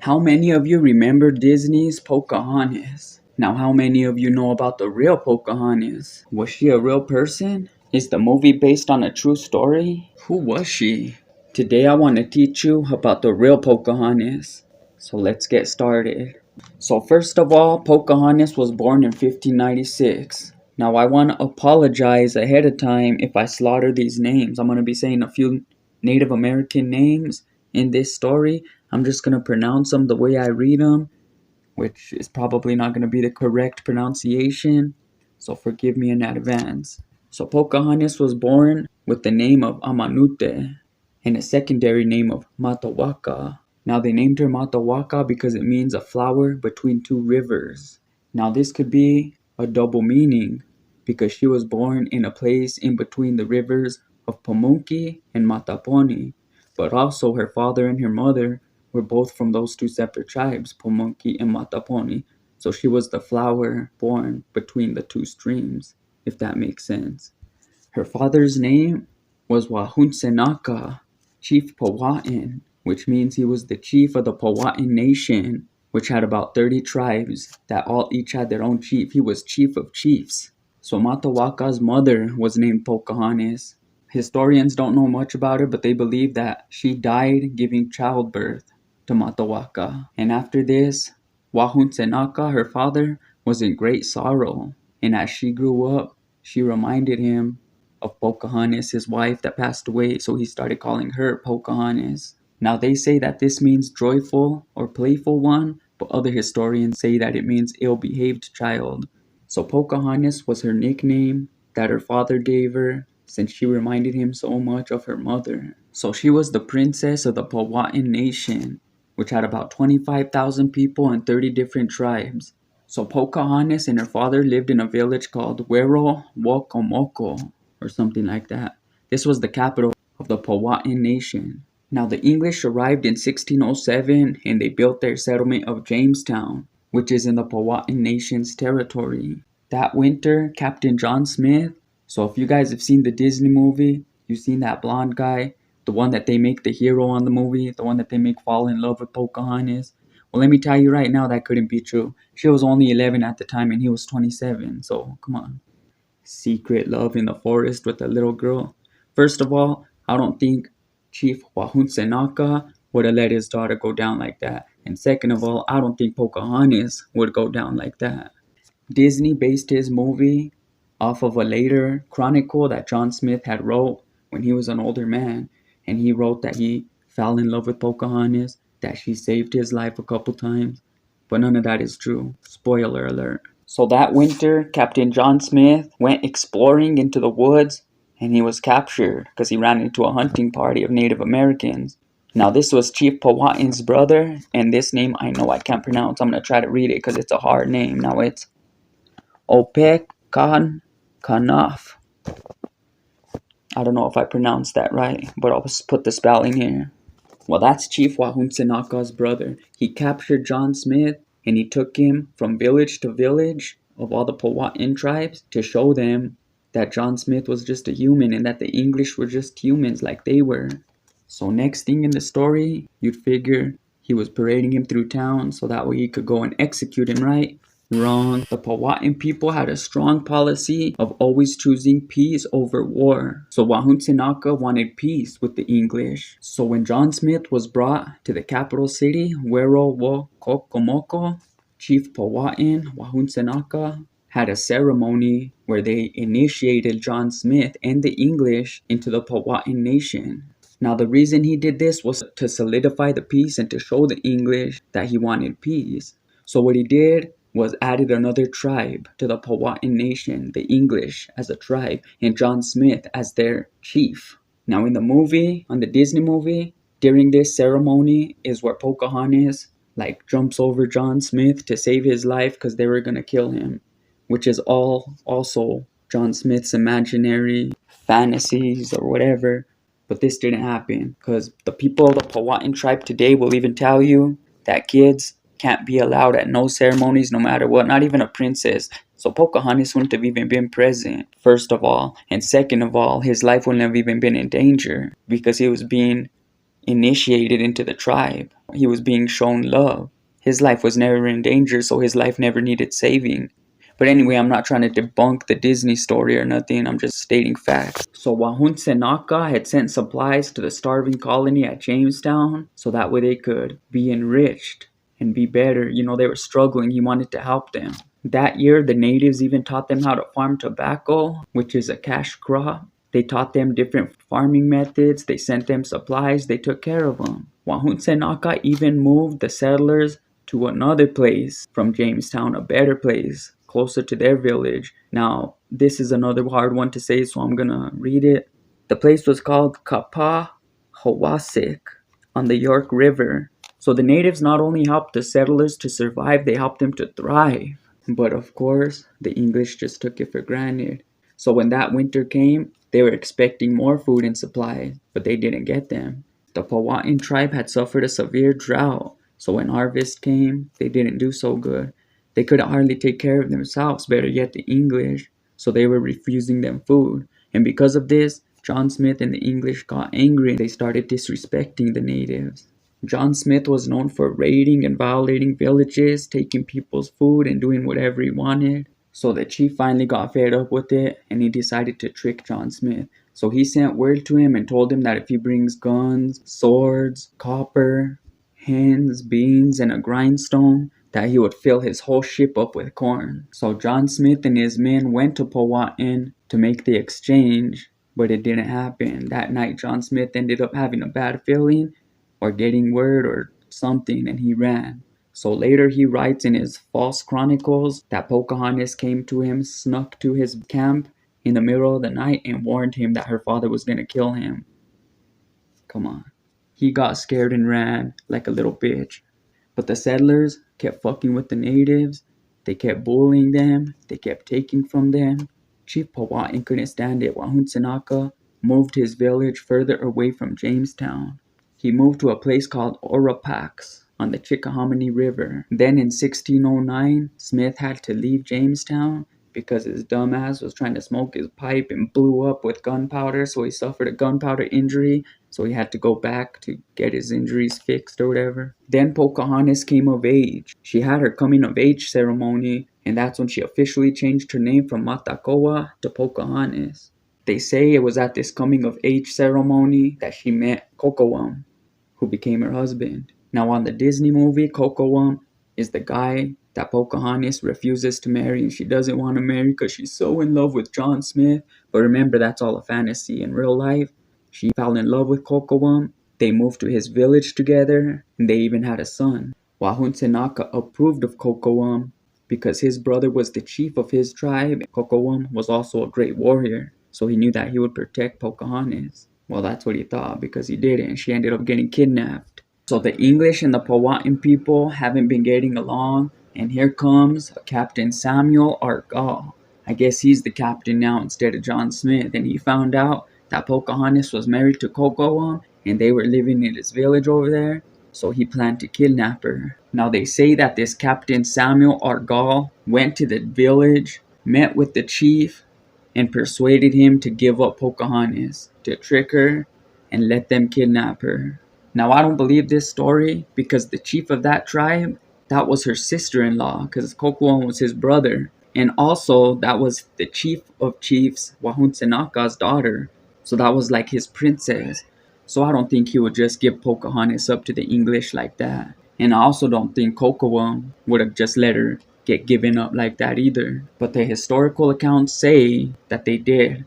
How many of you remember Disney's Pocahontas? Now, how many of you know about the real Pocahontas? Was she a real person? Is the movie based on a true story? Who was she? Today I want to teach you about the real Pocahontas. So let's get started. So first of all, Pocahontas was born in 1596. Now I want to apologize ahead of time if I slaughter these names. I'm going to be saying a few Native American names in this story. I'm just going to pronounce them the way I read them, which is probably not going to be the correct pronunciation. So forgive me in advance. So Pocahontas was born with the name of Amanute and a secondary name of Matakoa. Now they named her Matakoa because it means a flower between two rivers. Now this could be a double meaning because she was born in a place in between the rivers of Pamunkey and Mataponi, but also her father and her mother were both from those two separate tribes, Pamunkey and Mataponi. So she was the flower born between the two streams, if that makes sense. Her father's name was Wahunsenaka, Chief Powhatan, which means he was the chief of the Powhatan Nation, which had about 30 tribes that all each had their own chief. He was chief of chiefs. So Matawaka's mother was named Pocahontas. Historians don't know much about her, but they believe that she died giving childbirth to Matawaka. And after this, Wahunsenaka, her father, was in great sorrow. And as she grew up, she reminded him of Pocahontas, his wife that passed away, so he started calling her Pocahontas. Now they say that this means joyful or playful one, but other historians say that it means ill-behaved child. So Pocahontas was her nickname that her father gave her since she reminded him so much of her mother. So she was the princess of the Powhatan Nation, which had about 25,000 people and 30 different tribes. So Pocahontas and her father lived in a village called Wero Wokomoko, or something like that. This was the capital of the Powhatan Nation. Now the English arrived in 1607 and they built their settlement of Jamestown, which is in the Powhatan Nation's territory. That winter, Captain John Smith, so if you guys have seen the Disney movie, you've seen that blonde guy, the one that they make the hero on the movie, the one that they make fall in love with Pocahontas. Well, let me tell you right now, that couldn't be true. She was only 11 at the time and he was 27, so come on. Secret love in the forest with a little girl. First of all, I don't think Chief Wahunsenaka would have let his daughter go down like that. And second of all, I don't think Pocahontas would go down like that. Disney based his movie off of a later chronicle that John Smith had wrote when he was an older man. And he wrote that he fell in love with Pocahontas, that she saved his life a couple times. But none of that is true. Spoiler alert. So that winter, Captain John Smith went exploring into the woods and he was captured because he ran into a hunting party of Native Americans. Now this was Chief Powhatan's brother, and this name I know I can't pronounce. I'm going to try to read it because it's a hard name. Now it's Opekkan Kanaf. I don't know if I pronounced that right, but I'll put the spelling here. Well, that's Chief Wahunsenaka's brother. He captured John Smith and he took him from village to village of all the Powhatan tribes to show them that John Smith was just a human and that the English were just humans like they were. So next thing in the story, you'd figure he was parading him through town so that way he could go and execute him, right? Wrong. The Powhatan people had a strong policy of always choosing peace over war. So Wahunsenaka wanted peace with the English. So when John Smith was brought to the capital city, Wero Wokomoko, Chief Powhatan Wahunsenaka had a ceremony where they initiated John Smith and the English into the Powhatan Nation. Now the reason he did this was to solidify the peace and to show the English that he wanted peace. So what he did was added another tribe to the Powhatan Nation, the English as a tribe, and John Smith as their chief. Now in the movie, on the Disney movie, during this ceremony is where Pocahontas jumps over John Smith to save his life because they were going to kill him, which is all also John Smith's imaginary fantasies or whatever. But this didn't happen because the people of the Powhatan tribe today will even tell you that kids can't be allowed at no ceremonies no matter what, not even a princess. So Pocahontas wouldn't have even been present, first of all. And second of all, his life wouldn't have even been in danger because he was being initiated into the tribe. He was being shown love. His life was never in danger, so his life never needed saving. But anyway, I'm not trying to debunk the Disney story or nothing, I'm just stating facts. So Wahun Senaka had sent supplies to the starving colony at Jamestown so that way they could be enriched and be better. You know, they were struggling, he wanted to help them. That year, the natives even taught them how to farm tobacco, which is a cash crop. They taught them different farming methods, they sent them supplies, they took care of them. Wahun Senaka even moved the settlers to another place from Jamestown, a better place, closer to their village. Now, this is another hard one to say, so I'm gonna read it. The place was called Kapahawasik on the York River. So the natives not only helped the settlers to survive, they helped them to thrive. But of course, the English just took it for granted. So when that winter came, they were expecting more food and supplies, but they didn't get them. The Powhatan tribe had suffered a severe drought, so when harvest came, they didn't do so good. They couldn't hardly take care of themselves, better yet the English, so they were refusing them food. And because of this, John Smith and the English got angry and they started disrespecting the natives. John Smith was known for raiding and violating villages, taking people's food and doing whatever he wanted. So the chief finally got fed up with it and he decided to trick John Smith. So he sent word to him and told him that if he brings guns, swords, copper, hens, beans, and a grindstone, that he would fill his whole ship up with corn. So John Smith and his men went to Powhatan to make the exchange, but it didn't happen. That night, John Smith ended up having a bad feeling or getting word or something, and he ran. So later he writes in his false chronicles that Pocahontas came to him, snuck to his camp in the middle of the night and warned him that her father was going to kill him. Come on. He got scared and ran like a little bitch. But the settlers kept fucking with the natives. They kept bullying them. They kept taking from them. Chief Powhatan couldn't stand it. Wahun Senaka moved his village further away from Jamestown. He moved to a place called Orapax on the Chickahominy River. Then in 1609, Smith had to leave Jamestown because his dumbass was trying to smoke his pipe and blew up with gunpowder, so he suffered a gunpowder injury, so he had to go back to get his injuries fixed or whatever. Then Pocahontas came of age. She had her coming of age ceremony, and that's when she officially changed her name from Matakoa to Pocahontas. They say it was at this coming of age ceremony that she met Kokowam, who became her husband. Now on the Disney movie, Kokowam is the guy that Pocahontas refuses to marry, and she doesn't want to marry because she's so in love with John Smith. But remember, that's all a fantasy. In real life, she fell in love with Kokowam. They moved to his village together, and they even had a son. Wahun Senaka approved of Kokowam because his brother was the chief of his tribe. Kokowam was also a great warrior, so he knew that he would protect Pocahontas. Well, that's what he thought, because he didn't. She ended up getting kidnapped. So the English and the Powhatan people haven't been getting along, and here comes Captain Samuel Argall. I guess he's the captain now instead of John Smith, and he found out that Pocahontas was married to Kokowam, and they were living in his village over there, so he planned to kidnap her. Now they say that this Captain Samuel Argall went to the village, met with the chief, and persuaded him to give up Pocahontas, to trick her and let them kidnap her. Now I don't believe this story because the chief of that tribe, that was her sister-in-law, because Kokowam was his brother. And also that was the chief of chiefs, Wahun Senaka's daughter. So that was like his princess. So I don't think he would just give Pocahontas up to the English like that. And I also don't think Kokowam would have just let her get given up like that either. But the historical accounts say that they did.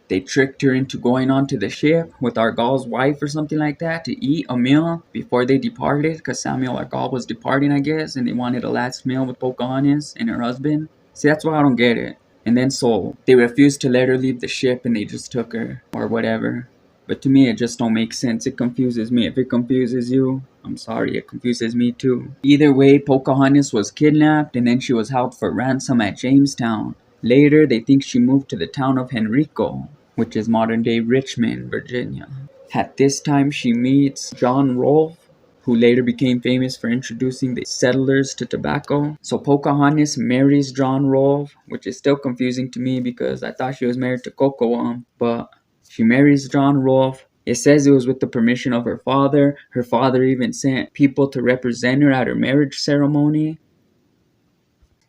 They tricked her into going onto the ship with Argall's wife or something like that to eat a meal before they departed, because Samuel Argall was departing, I guess, and they wanted a last meal with Pocahontas and her husband. See, that's why I don't get it. And then so they refused to let her leave the ship and they just took her or whatever. But to me, it just don't make sense. It confuses me. If it confuses you, I'm sorry, it confuses me too. Either way, Pocahontas was kidnapped and then she was held for ransom at Jamestown. Later, they think she moved to the town of Henrico, which is modern-day Richmond, Virginia. At this time, she meets John Rolfe, who later became famous for introducing the settlers to tobacco. So Pocahontas marries John Rolfe, which is still confusing to me because I thought she was married to Kokowam, but she marries John Rolfe. It says it was with the permission of her father. Her father even sent people to represent her at her marriage ceremony.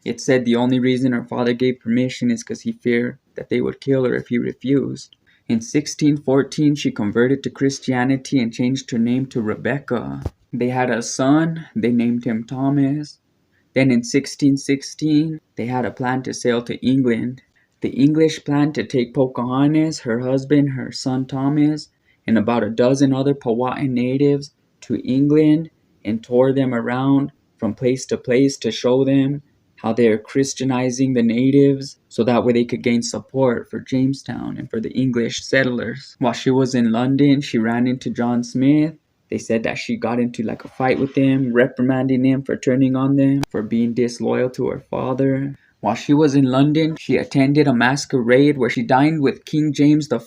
It said the only reason her father gave permission is because he feared that they would kill her if he refused. In 1614, she converted to Christianity and changed her name to Rebecca. They had a son. They named him Thomas. Then in 1616, they had a plan to sail to England. The English planned to take Pocahontas, her husband, her son Thomas, and about a dozen other Powhatan natives to England and tour them around from place to place to show them how they are Christianizing the natives so that way they could gain support for Jamestown and for the English settlers. While she was in London, she ran into John Smith. They said that she got into like a fight with him, reprimanding him for turning on them, for being disloyal to her father. While she was in London, she attended a masquerade where she dined with King James I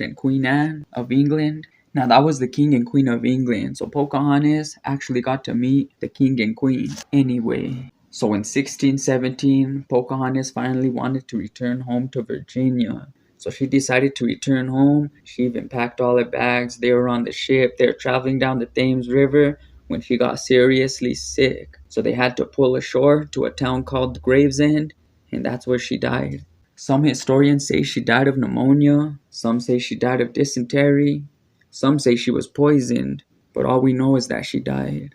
and Queen Anne of England. Now that was the King and Queen of England, so Pocahontas actually got to meet the King and Queen anyway. So in 1617, Pocahontas finally wanted to return home to Virginia. So she decided to return home. She even packed all her bags. They were on the ship. They were traveling down the Thames River when she got seriously sick. So they had to pull ashore to a town called Gravesend, and that's where she died. Some historians say she died of pneumonia. Some say she died of dysentery. Some say she was poisoned. But all we know is that she died.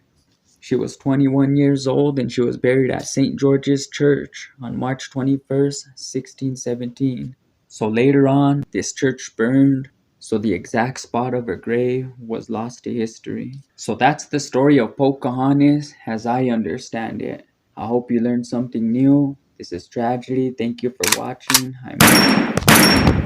She was 21 years old and she was buried at St. George's Church on March 21st, 1617. So later on, this church burned, so the exact spot of her grave was lost to history. So that's the story of Pocahontas as I understand it. I hope you learned something new. This is Tragedy. Thank you for watching. I'm